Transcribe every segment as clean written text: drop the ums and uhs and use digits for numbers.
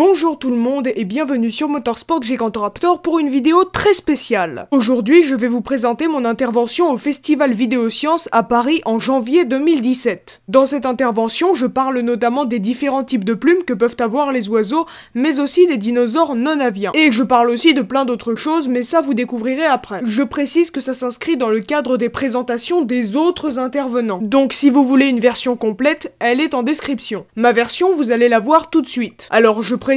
Bonjour tout le monde et bienvenue sur Motorsport Gigantoraptor pour une vidéo très spéciale. Aujourd'hui, je vais vous présenter mon intervention au Festival Vidéosciences à Paris en janvier 2017. Dans cette intervention, je parle notamment des différents types de plumes que peuvent avoir les oiseaux, mais aussi les dinosaures non aviens. Et je parle aussi de plein d'autres choses, mais ça vous découvrirez après. Je précise que ça s'inscrit dans le cadre des présentations des autres intervenants. Donc si vous voulez une version complète, elle est en description. Ma version, vous allez la voir tout de suite. Alors je précise,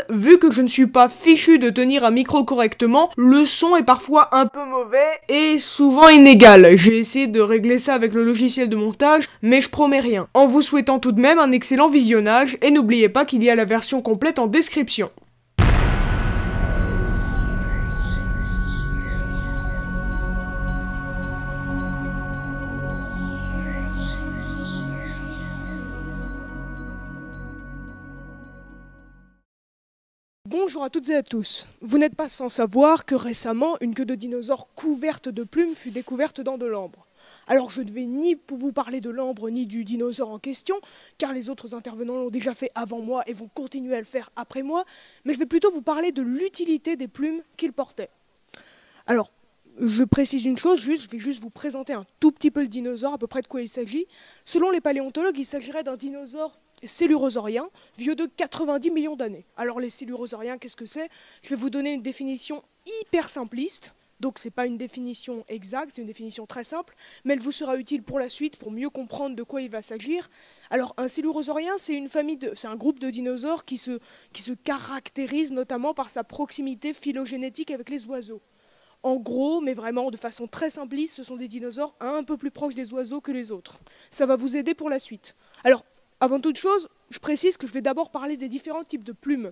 vu que je ne suis pas fichu de tenir un micro correctement, le son est parfois un peu mauvais et souvent inégal. J'ai essayé de régler ça avec le logiciel de montage, mais je promets rien. En vous souhaitant tout de même un excellent visionnage, et n'oubliez pas qu'il y a la version complète en description. Bonjour à toutes et à tous. Vous n'êtes pas sans savoir que récemment, une queue de dinosaure couverte de plumes fut découverte dans de l'ambre. Alors je ne vais ni vous parler de l'ambre ni du dinosaure en question, car les autres intervenants l'ont déjà fait avant moi et vont continuer à le faire après moi, mais je vais plutôt vous parler de l'utilité des plumes qu'il portait. Alors, je précise une chose, je vais juste vous présenter un tout petit peu le dinosaure, à peu près de quoi il s'agit. Selon les paléontologues, il s'agirait d'un dinosaure célurosaurien, vieux de 90 millions d'années. Alors les célurosauriens, qu'est-ce que c'est? Je vais vous donner une définition hyper simpliste, donc c'est pas une définition exacte, c'est une définition très simple, mais elle vous sera utile pour la suite, pour mieux comprendre de quoi il va s'agir. Alors un célurosaurien, c'est un groupe de dinosaures qui se caractérise notamment par sa proximité phylogénétique avec les oiseaux. En gros, mais vraiment de façon très simpliste, ce sont des dinosaures un peu plus proches des oiseaux que les autres. Ça va vous aider pour la suite. Alors, avant toute chose, je précise que je vais d'abord parler des différents types de plumes.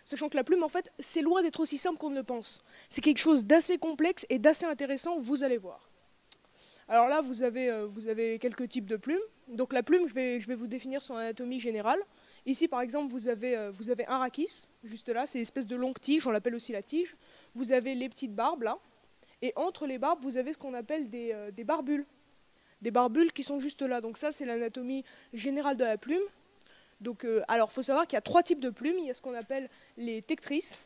Sachant que la plume, en fait, c'est loin d'être aussi simple qu'on ne le pense. C'est quelque chose d'assez complexe et d'assez intéressant, vous allez voir. Alors là, vous avez quelques types de plumes. Donc la plume, je vais vous définir son anatomie générale. Ici, par exemple, vous avez un rachis, juste là, c'est une espèce de longue tige, on l'appelle aussi la tige. Vous avez les petites barbes, là. Et entre les barbes, vous avez ce qu'on appelle des barbules. Des barbules qui sont juste là. Donc ça, c'est l'anatomie générale de la plume. Donc, alors, il faut savoir qu'il y a trois types de plumes. Il y a ce qu'on appelle les tectrices,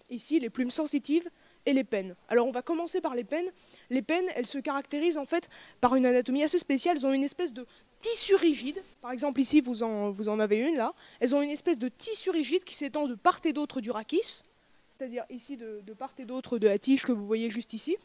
ici, les plumes sensitives, et les pennes. Alors, on va commencer par les pennes. Les pennes, elles se caractérisent, en fait, par une anatomie assez spéciale. Elles ont une espèce de tissu rigide. Par exemple, ici, vous en avez une, là. Elles ont une espèce de tissu rigide qui s'étend de part et d'autre du rachis, c'est-à-dire ici, de part et d'autre de la tige que vous voyez juste ici,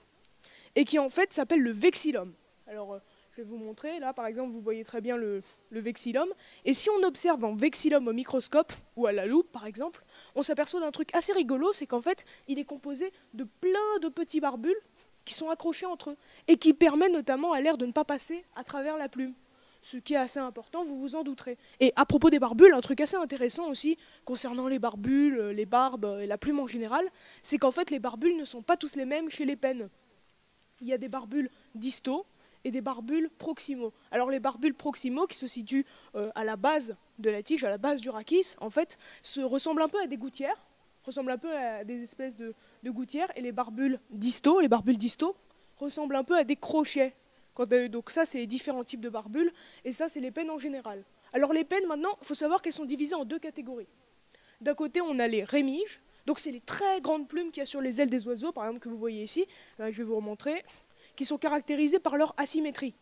et qui, en fait, s'appelle le vexillum. Alors, je vais vous montrer, là par exemple vous voyez très bien le vexillum, et si on observe un vexillum au microscope, ou à la loupe par exemple, on s'aperçoit d'un truc assez rigolo, c'est qu'en fait il est composé de plein de petits barbules qui sont accrochés entre eux, et qui permet notamment à l'air de ne pas passer à travers la plume. Ce qui est assez important, vous vous en douterez. Et à propos des barbules, un truc assez intéressant aussi, concernant les barbules, les barbes et la plume en général, c'est qu'en fait les barbules ne sont pas tous les mêmes chez les pennes. Il y a des barbules distaux, et des barbules proximaux. Alors les barbules proximaux qui se situent à la base de la tige, à la base du rachis, en fait, ressemblent un peu à des gouttières, ressemblent un peu à des espèces de gouttières, et les barbules distaux ressemblent un peu à des crochets. Donc ça, c'est les différents types de barbules, et ça, c'est les pennes en général. Alors les pennes, maintenant, il faut savoir qu'elles sont divisées en deux catégories. D'un côté, on a les rémiges, donc c'est les très grandes plumes qu'il y a sur les ailes des oiseaux, par exemple, que vous voyez ici. Là, je vais vous remontrer, qui sont caractérisés par leur asymétrie.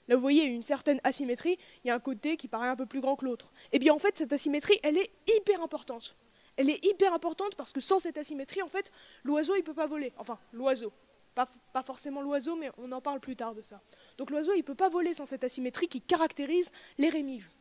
Là, vous voyez une certaine asymétrie, il y a un côté qui paraît un peu plus grand que l'autre. Et bien en fait, cette asymétrie, elle est hyper importante. Elle est hyper importante parce que sans cette asymétrie, en fait, l'oiseau, il ne peut pas voler. Enfin, l'oiseau. Pas forcément l'oiseau, mais on en parle plus tard de ça. Donc l'oiseau, il ne peut pas voler sans cette asymétrie qui caractérise les rémiges.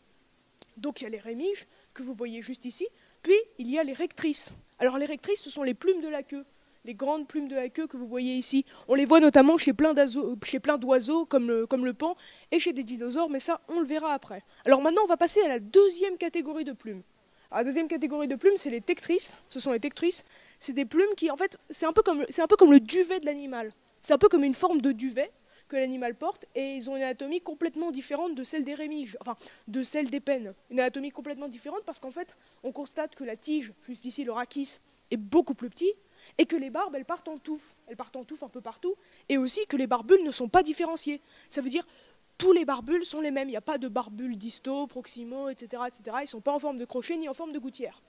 Donc il y a les rémiges, que vous voyez juste ici, puis il y a les rectrices. Alors les rectrices, ce sont les plumes de la queue. Les grandes plumes de la queue que vous voyez ici. On les voit notamment chez plein d'oiseaux comme le paon et chez des dinosaures, mais ça, on le verra après. Alors maintenant, on va passer à la deuxième catégorie de plumes. Alors, la deuxième catégorie de plumes, c'est les tectrices. Ce sont les tectrices. C'est des plumes qui, en fait, c'est un peu comme le duvet de l'animal. C'est un peu comme une forme de duvet que l'animal porte, et ils ont une anatomie complètement différente de celle des rémiges, enfin, de celle des pennes. Une anatomie complètement différente parce qu'en fait, on constate que la tige, juste ici, le rachis, est beaucoup plus petit, et que les barbes, elles partent en touffe un peu partout, et aussi que les barbules ne sont pas différenciées. Ça veut dire tous les barbules sont les mêmes, il n'y a pas de barbules distaux, proximaux, etc., etc. Ils ne sont pas en forme de crochet ni en forme de gouttière.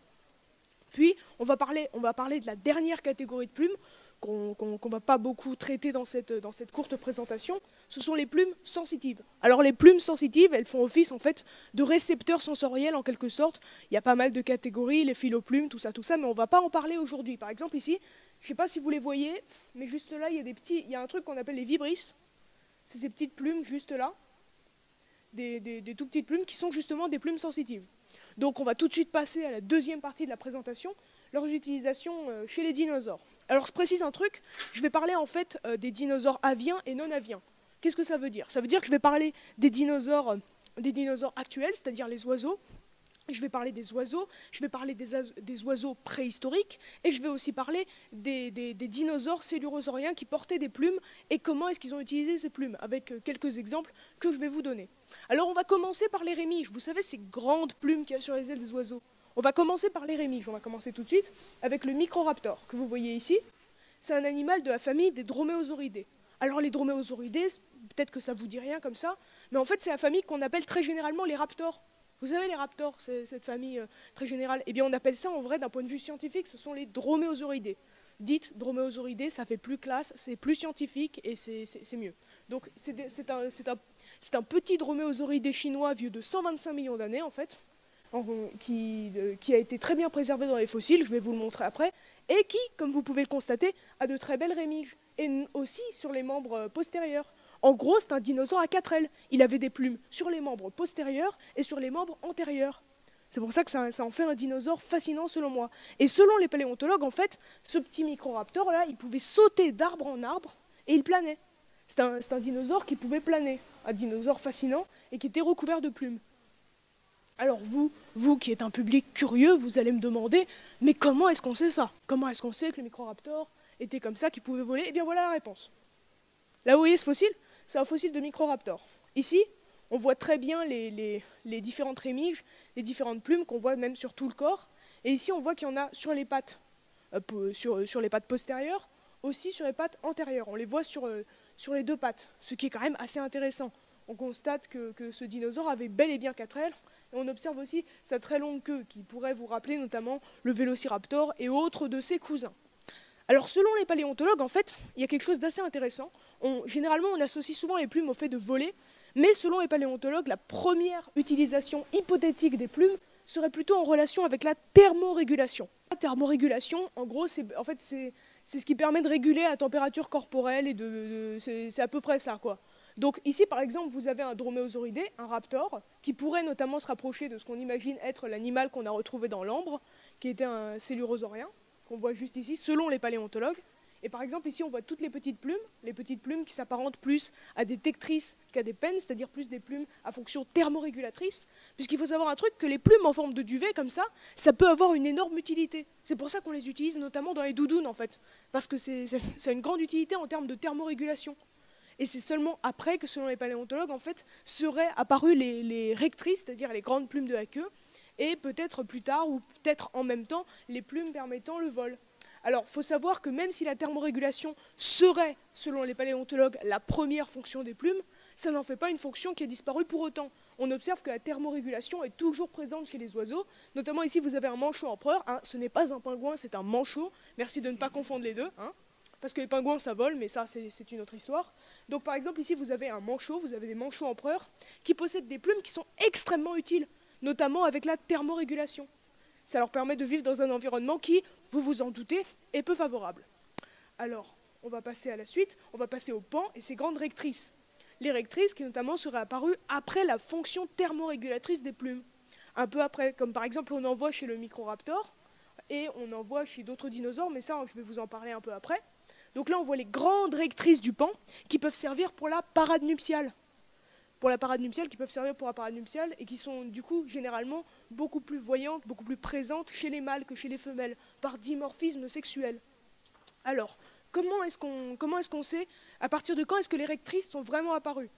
Puis, on va parler de la dernière catégorie de plumes qu'on ne va pas beaucoup traiter dans cette courte présentation. Ce sont les plumes sensitives. Alors, les plumes sensitives, elles font office en fait de récepteurs sensoriels en quelque sorte. Il y a pas mal de catégories, les filoplumes, tout ça, mais on ne va pas en parler aujourd'hui. Par exemple, ici, je ne sais pas si vous les voyez, mais juste là, il y a un truc qu'on appelle les vibrisses. C'est ces petites plumes juste là, des tout petites plumes qui sont justement des plumes sensitives. Donc on va tout de suite passer à la deuxième partie de la présentation, leur utilisation chez les dinosaures. Alors je précise un truc, je vais parler en fait des dinosaures aviens et non aviens. Qu'est-ce que ça veut dire? Ça veut dire que je vais parler des dinosaures actuels, c'est-à-dire les oiseaux. Je vais parler des oiseaux, je vais parler des oiseaux préhistoriques, et je vais aussi parler des dinosaures célurosauriens qui portaient des plumes, et comment est-ce qu'ils ont utilisé ces plumes, avec quelques exemples que je vais vous donner. Alors on va commencer par les rémiges, vous savez ces grandes plumes qu'il y a sur les ailes des oiseaux. On va commencer par les rémiges, on va commencer tout de suite avec le Microraptor, que vous voyez ici. C'est un animal de la famille des Dromaeosauridés. Alors les Dromaeosauridés, peut-être que ça vous dit rien comme ça, mais en fait c'est la famille qu'on appelle très généralement les raptors. Vous savez, les raptors, c'est cette famille très générale. Eh bien, on appelle ça, en vrai, d'un point de vue scientifique, ce sont les dromaeosauridés. Dites dromaeosauridés, ça fait plus classe, c'est plus scientifique et c'est mieux. Donc, c'est un petit dromaeosauridé chinois vieux de 125 millions d'années, en fait, qui a été très bien préservé dans les fossiles, je vais vous le montrer après, et qui, comme vous pouvez le constater, a de très belles rémiges, et aussi sur les membres postérieurs. En gros, c'est un dinosaure à 4 ailes. Il avait des plumes sur les membres postérieurs et sur les membres antérieurs. C'est pour ça que ça en fait un dinosaure fascinant selon moi. Et selon les paléontologues, en fait, ce petit microraptor-là, il pouvait sauter d'arbre en arbre et il planait. C'est un dinosaure qui pouvait planer, un dinosaure fascinant et qui était recouvert de plumes. Alors vous qui êtes un public curieux, vous allez me demander, mais comment est-ce qu'on sait ça? Comment est-ce qu'on sait que le microraptor était comme ça, qu'il pouvait voler? Eh bien voilà la réponse. Là, vous voyez ce fossile? C'est un fossile de Microraptor. Ici, on voit très bien les différentes rémiges, les différentes plumes qu'on voit même sur tout le corps. Et ici, on voit qu'il y en a sur les pattes, sur les pattes postérieures, aussi sur les pattes antérieures. On les voit sur les deux pattes, ce qui est quand même assez intéressant. On constate que ce dinosaure avait bel et bien 4 ailes. Et on observe aussi sa très longue queue, qui pourrait vous rappeler notamment le Vélociraptor et autres de ses cousins. Alors selon les paléontologues, en fait, il y a quelque chose d'assez intéressant. Généralement, on associe souvent les plumes au fait de voler, mais selon les paléontologues, la première utilisation hypothétique des plumes serait plutôt en relation avec la thermorégulation. La thermorégulation, en gros, c'est ce qui permet de réguler la température corporelle, et c'est à peu près ça, quoi. Donc ici, par exemple, vous avez un dromaeosauridé, un raptor, qui pourrait notamment se rapprocher de ce qu'on imagine être l'animal qu'on a retrouvé dans l'ambre, qui était un célurosaurien, qu'on voit juste ici, selon les paléontologues. Et par exemple, ici, on voit toutes les petites plumes qui s'apparentent plus à des tectrices qu'à des pennes, c'est-à-dire plus des plumes à fonction thermorégulatrice, puisqu'il faut savoir un truc, que les plumes en forme de duvet, comme ça peut avoir une énorme utilité. C'est pour ça qu'on les utilise notamment dans les doudounes, en fait, parce que ça a une grande utilité en termes de thermorégulation. Et c'est seulement après que, selon les paléontologues, en fait, seraient apparues les rectrices, c'est-à-dire les grandes plumes de la queue, et peut-être plus tard, ou peut-être en même temps, les plumes permettant le vol. Alors, il faut savoir que même si la thermorégulation serait, selon les paléontologues, la première fonction des plumes, ça n'en fait pas une fonction qui a disparu pour autant. On observe que la thermorégulation est toujours présente chez les oiseaux. Notamment ici, vous avez un manchot empereur. Hein, ce n'est pas un pingouin, c'est un manchot. Merci de ne pas confondre les deux. Hein, parce que les pingouins, ça vole, mais ça, c'est une autre histoire. Donc, par exemple, ici, vous avez un manchot, vous avez des manchots empereurs qui possèdent des plumes qui sont extrêmement utiles, notamment avec la thermorégulation. Ça leur permet de vivre dans un environnement qui, vous vous en doutez, est peu favorable. Alors, on va passer à la suite, on va passer aux pans et ses grandes rectrices. Les rectrices qui notamment seraient apparues après la fonction thermorégulatrice des plumes. Un peu après, comme par exemple on en voit chez le Microraptor, et on en voit chez d'autres dinosaures, mais ça je vais vous en parler un peu après. Donc là on voit les grandes rectrices du pan qui peuvent servir pour la parade nuptiale. Qui peuvent servir pour la parade nuptiale et qui sont du coup généralement beaucoup plus voyantes, beaucoup plus présentes chez les mâles que chez les femelles, par dimorphisme sexuel. Alors, comment est-ce qu'on sait, à partir de quand est-ce que les rectrices sont vraiment apparues?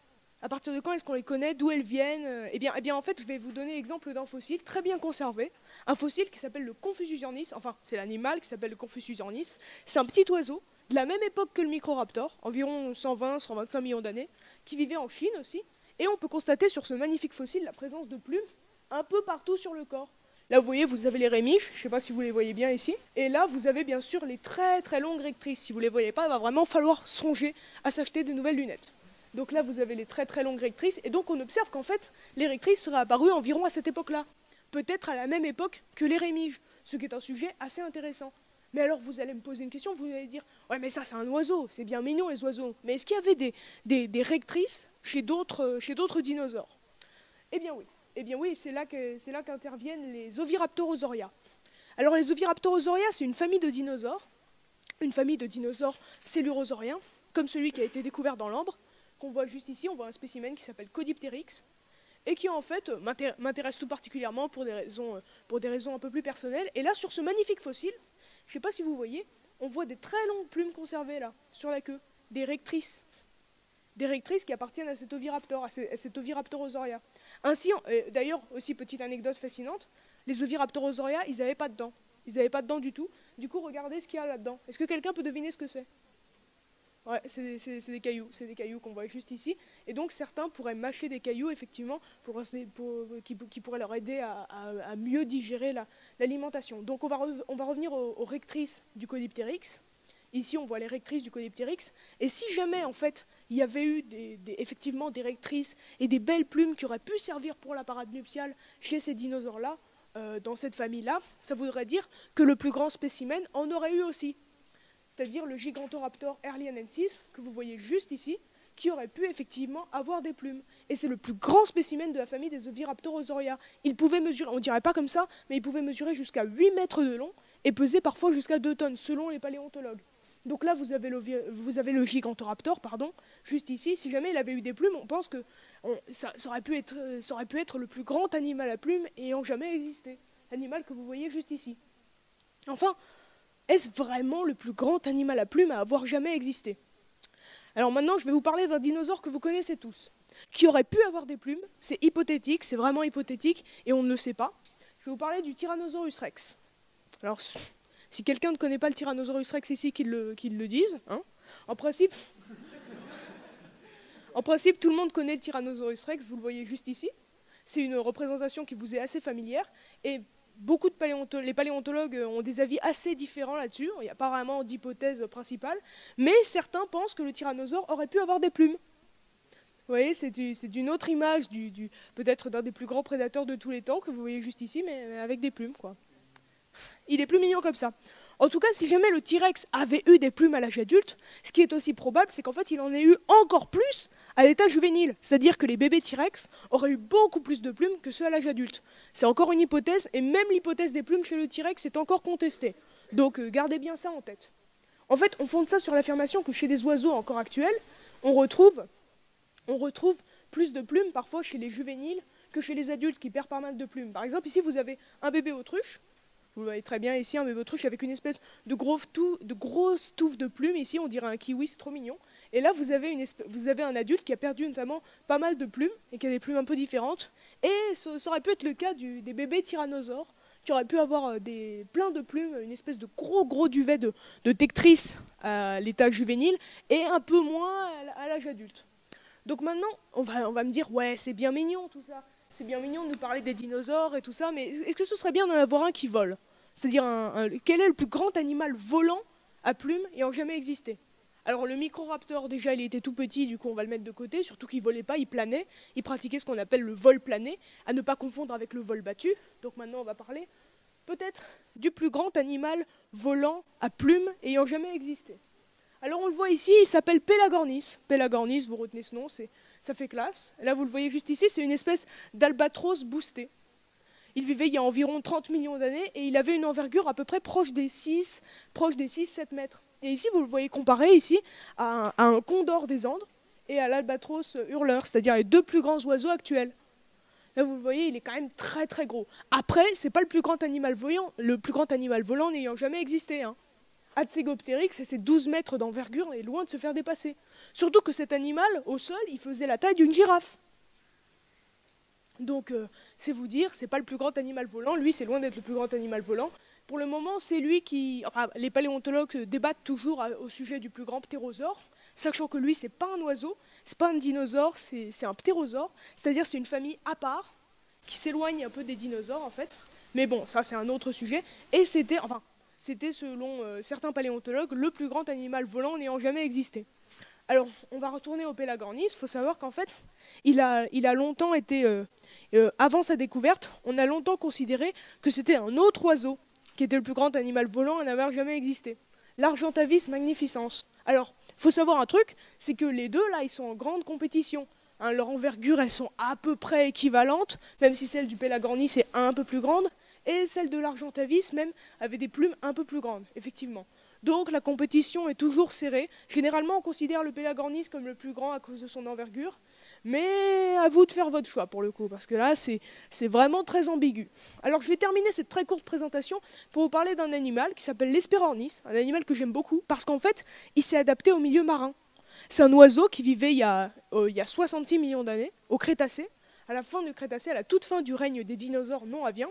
À partir de quand est-ce qu'on les connaît, d'où elles viennent? Eh bien, en fait, je vais vous donner l'exemple d'un fossile très bien conservé, un fossile qui s'appelle le Confuciusornis, enfin, c'est l'animal qui s'appelle le Confuciusornis. C'est un petit oiseau de la même époque que le Microraptor, environ 120-125 millions d'années, qui vivait en Chine aussi. Et on peut constater sur ce magnifique fossile la présence de plumes un peu partout sur le corps. Là, vous voyez, vous avez les rémiges, je ne sais pas si vous les voyez bien ici. Et là, vous avez bien sûr les très très longues rectrices. Si vous ne les voyez pas, il va vraiment falloir songer à s'acheter de nouvelles lunettes. Donc là, vous avez les très très longues rectrices. Et donc, on observe qu'en fait, les rectrices seraient apparues environ à cette époque-là. Peut-être à la même époque que les rémiges, ce qui est un sujet assez intéressant. Mais alors, vous allez me poser une question, vous allez dire « Ouais, mais ça, c'est un oiseau, c'est bien mignon, les oiseaux. » Mais est-ce qu'il y avait des rectrices chez d'autres dinosaures? Eh bien oui. Eh bien oui, c'est là qu'interviennent les Oviraptorosauria. Alors les Oviraptorosauria, c'est une famille de dinosaures cellurosauriens, comme celui qui a été découvert dans l'ambre, qu'on voit juste ici. On voit un spécimen qui s'appelle Caudipteryx, et qui en fait m'intéresse tout particulièrement pour des raisons un peu plus personnelles. Et là, sur ce magnifique fossile, je ne sais pas si vous voyez, on voit des très longues plumes conservées là, sur la queue, des rectrices. Des rectrices qui appartiennent à cet oviraptor, à cet Oviraptorosauria. Ainsi, d'ailleurs, aussi petite anecdote fascinante, les Oviraptorosauria, ils n'avaient pas de dents. Ils n'avaient pas de dents du tout. Du coup, regardez ce qu'il y a là-dedans. Est-ce que quelqu'un peut deviner ce que c'est? Ouais, c'est des cailloux qu'on voit juste ici. Et donc, certains pourraient mâcher des cailloux, effectivement, qui pourraient leur aider à mieux digérer l'alimentation. Donc, on va revenir aux rectrices du Caudipteryx. Ici, on voit les rectrices du Caudipteryx. Et si jamais, en fait, il y avait eu effectivement des rectrices et des belles plumes qui auraient pu servir pour la parade nuptiale chez ces dinosaures-là, dans cette famille-là, ça voudrait dire que le plus grand spécimen en aurait eu aussi. C'est-à-dire le Gigantoraptor erlianensis, que vous voyez juste ici, qui aurait pu effectivement avoir des plumes. Et c'est le plus grand spécimen de la famille des Oviraptorosauria. Il pouvait mesurer, on ne dirait pas comme ça, mais il pouvait mesurer jusqu'à 8 mètres de long et peser parfois jusqu'à 2 tonnes, selon les paléontologues. Donc là, vous avez le Gigantoraptor, juste ici. Si jamais il avait eu des plumes, on pense que ça aurait pu être le plus grand animal à plumes ayant jamais existé. L'animal que vous voyez juste ici. Enfin, est-ce vraiment le plus grand animal à plumes à avoir jamais existé? Alors maintenant, je vais vous parler d'un dinosaure que vous connaissez tous, qui aurait pu avoir des plumes. C'est hypothétique, c'est vraiment hypothétique, et on ne le sait pas. Je vais vous parler du Tyrannosaurus rex. Alors, si quelqu'un ne connaît pas le Tyrannosaurus rex ici, qu'il le dise. Hein. En principe, tout le monde connaît le Tyrannosaurus rex, vous le voyez juste ici. C'est une représentation qui vous est assez familière. Et les paléontologues ont des avis assez différents là-dessus. Il n'y a pas vraiment d'hypothèse principale. Mais certains pensent que le tyrannosaure aurait pu avoir des plumes. Vous voyez, c'est une autre image peut-être d'un des plus grands prédateurs de tous les temps, que vous voyez juste ici, mais avec des plumes, quoi. Il est plus mignon comme ça. En tout cas, si jamais le T-Rex avait eu des plumes à l'âge adulte, ce qui est aussi probable, c'est qu'en fait, il en ait eu encore plus à l'état juvénile. C'est-à-dire que les bébés T-Rex auraient eu beaucoup plus de plumes que ceux à l'âge adulte. C'est encore une hypothèse, et même l'hypothèse des plumes chez le T-Rex est encore contestée. Donc, gardez bien ça en tête. En fait, on fonde ça sur l'affirmation que chez des oiseaux encore actuels, on retrouve plus de plumes parfois chez les juvéniles que chez les adultes qui perdent pas mal de plumes. Par exemple, ici, vous avez un bébé autruche. Vous le voyez très bien ici, un bébé autruche avec une espèce de grosse touffe de plumes. Ici, on dirait un kiwi, c'est trop mignon. Et là, vous avez un adulte qui a perdu notamment pas mal de plumes, et qui a des plumes un peu différentes. Et ça aurait pu être le cas des bébés tyrannosaures, qui auraient pu avoir plein de plumes, une espèce de gros duvet de tectrice à l'état juvénile, et un peu moins à l'âge adulte. Donc maintenant, on va me dire, ouais, c'est bien mignon tout ça. C'est bien mignon de nous parler des dinosaures et tout ça, mais est-ce que ce serait bien d'en avoir un qui vole? C'est-à-dire, quel est le plus grand animal volant à plumes ayant jamais existé? Alors le Microraptor, déjà, il était tout petit, du coup on va le mettre de côté, surtout qu'il volait pas, il planait, il pratiquait ce qu'on appelle le vol plané, à ne pas confondre avec le vol battu. Donc maintenant on va parler peut-être du plus grand animal volant à plumes ayant jamais existé. Alors on le voit ici, il s'appelle Pelagornis. Pelagornis, vous retenez ce nom, ça fait classe. Là vous le voyez juste ici, c'est une espèce d'albatros boosté. Il vivait il y a environ 30 millions d'années et il avait une envergure à peu près proche des 6-7 mètres. Et ici vous le voyez comparé ici à un condor des Andes et à l'albatros hurleur, c'est-à-dire les deux plus grands oiseaux actuels. Là vous le voyez, il est quand même très très gros. Après, c'est pas le plus grand animal volant, n'ayant jamais existé. Atsegopteryx, c'est 12 mètres d'envergure et loin de se faire dépasser. Surtout que cet animal, au sol, il faisait la taille d'une girafe. Donc, c'est vous dire, c'est pas le plus grand animal volant. Lui, c'est loin d'être le plus grand animal volant. Pour le moment, c'est lui qui... Enfin, les paléontologues débattent toujours au sujet du plus grand ptérosaure, sachant que lui, c'est pas un oiseau, c'est pas un dinosaure, c'est un ptérosaure. C'est-à-dire, c'est une famille à part, qui s'éloigne un peu des dinosaures, en fait, Mais bon, ça c'est un autre sujet. Et c'était, enfin, c'était selon certains paléontologues, le plus grand animal volant n'ayant jamais existé. Alors, on va retourner au Pelagornis. Il faut savoir qu'en fait, il a longtemps été, avant sa découverte, on a longtemps considéré que c'était un autre oiseau qui était le plus grand animal volant à n'avoir jamais existé. L'Argentavis magnificens. Alors, il faut savoir un truc, c'est que les deux, là, ils sont en grande compétition. Hein, leur envergure, elles sont à peu près équivalentes, même si celle du Pelagornis est un peu plus grande, et celle de l'Argentavis, même, avait des plumes un peu plus grandes, effectivement. Donc la compétition est toujours serrée. Généralement, on considère le Pelagornis comme le plus grand à cause de son envergure. Mais à vous de faire votre choix pour le coup, parce que là, c'est vraiment très ambigu. Alors je vais terminer cette très courte présentation pour vous parler d'un animal qui s'appelle l'Hespérornis, un animal que j'aime beaucoup, parce qu'en fait, il s'est adapté au milieu marin. C'est un oiseau qui vivait il y a 66 millions d'années, au Crétacé, à la fin du Crétacé, à la toute fin du règne des dinosaures non aviens,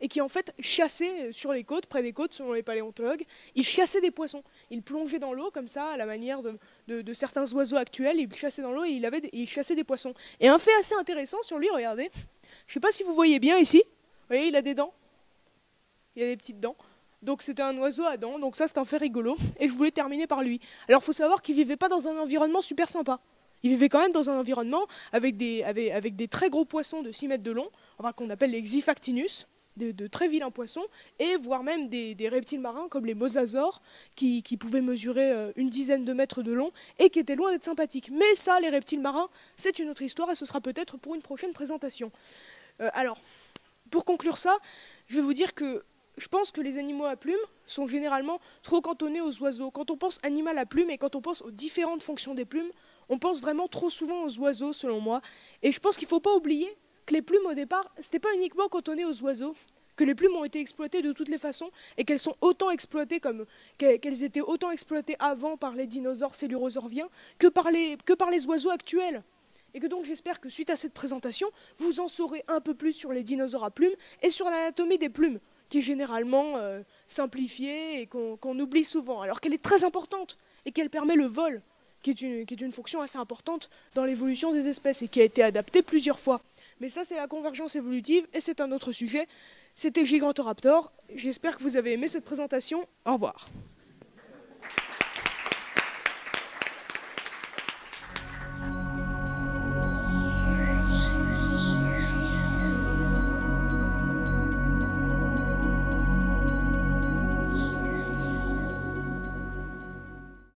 et qui en fait chassait sur les côtes, près des côtes selon les paléontologues, il chassait des poissons. Il plongeait dans l'eau comme ça, à la manière de certains oiseaux actuels, il chassait dans l'eau et il chassait des poissons. Et un fait assez intéressant sur lui, regardez, je ne sais pas si vous voyez bien ici, vous voyez, il a des dents, il a des petites dents. Donc c'était un oiseau à dents, donc ça c'est un fait rigolo, et je voulais terminer par lui. Alors il faut savoir qu'il ne vivait pas dans un environnement super sympa. Il vivait quand même dans un environnement avec des très gros poissons de 6 mètres de long, enfin, qu'on appelle les Xifactinus, de très vilains poissons, et voire même des reptiles marins comme les mosasaures qui pouvaient mesurer une dizaine de mètres de long et qui étaient loin d'être sympathiques. Mais ça, les reptiles marins, c'est une autre histoire et ce sera peut-être pour une prochaine présentation. Alors, pour conclure ça, je vais vous dire que je pense que les animaux à plumes sont généralement trop cantonnés aux oiseaux. Quand on pense animal à plumes et quand on pense aux différentes fonctions des plumes, on pense vraiment trop souvent aux oiseaux selon moi. Et je pense qu'il ne faut pas oublier que les plumes au départ, ce n'était pas uniquement cantonné aux oiseaux, que les plumes ont été exploitées de toutes les façons et qu'elles sont autant exploitées qu'elles étaient autant exploitées avant par les dinosaures cellurosauroviens que par les oiseaux actuels. Et que donc j'espère que suite à cette présentation, vous en saurez un peu plus sur les dinosaures à plumes et sur l'anatomie des plumes, qui est généralement simplifiée et qu'on oublie souvent, alors qu'elle est très importante et qu'elle permet le vol, qui est une fonction assez importante dans l'évolution des espèces et qui a été adaptée plusieurs fois. Mais ça, c'est la convergence évolutive et c'est un autre sujet. C'était Gigantoraptor. J'espère que vous avez aimé cette présentation. Au revoir.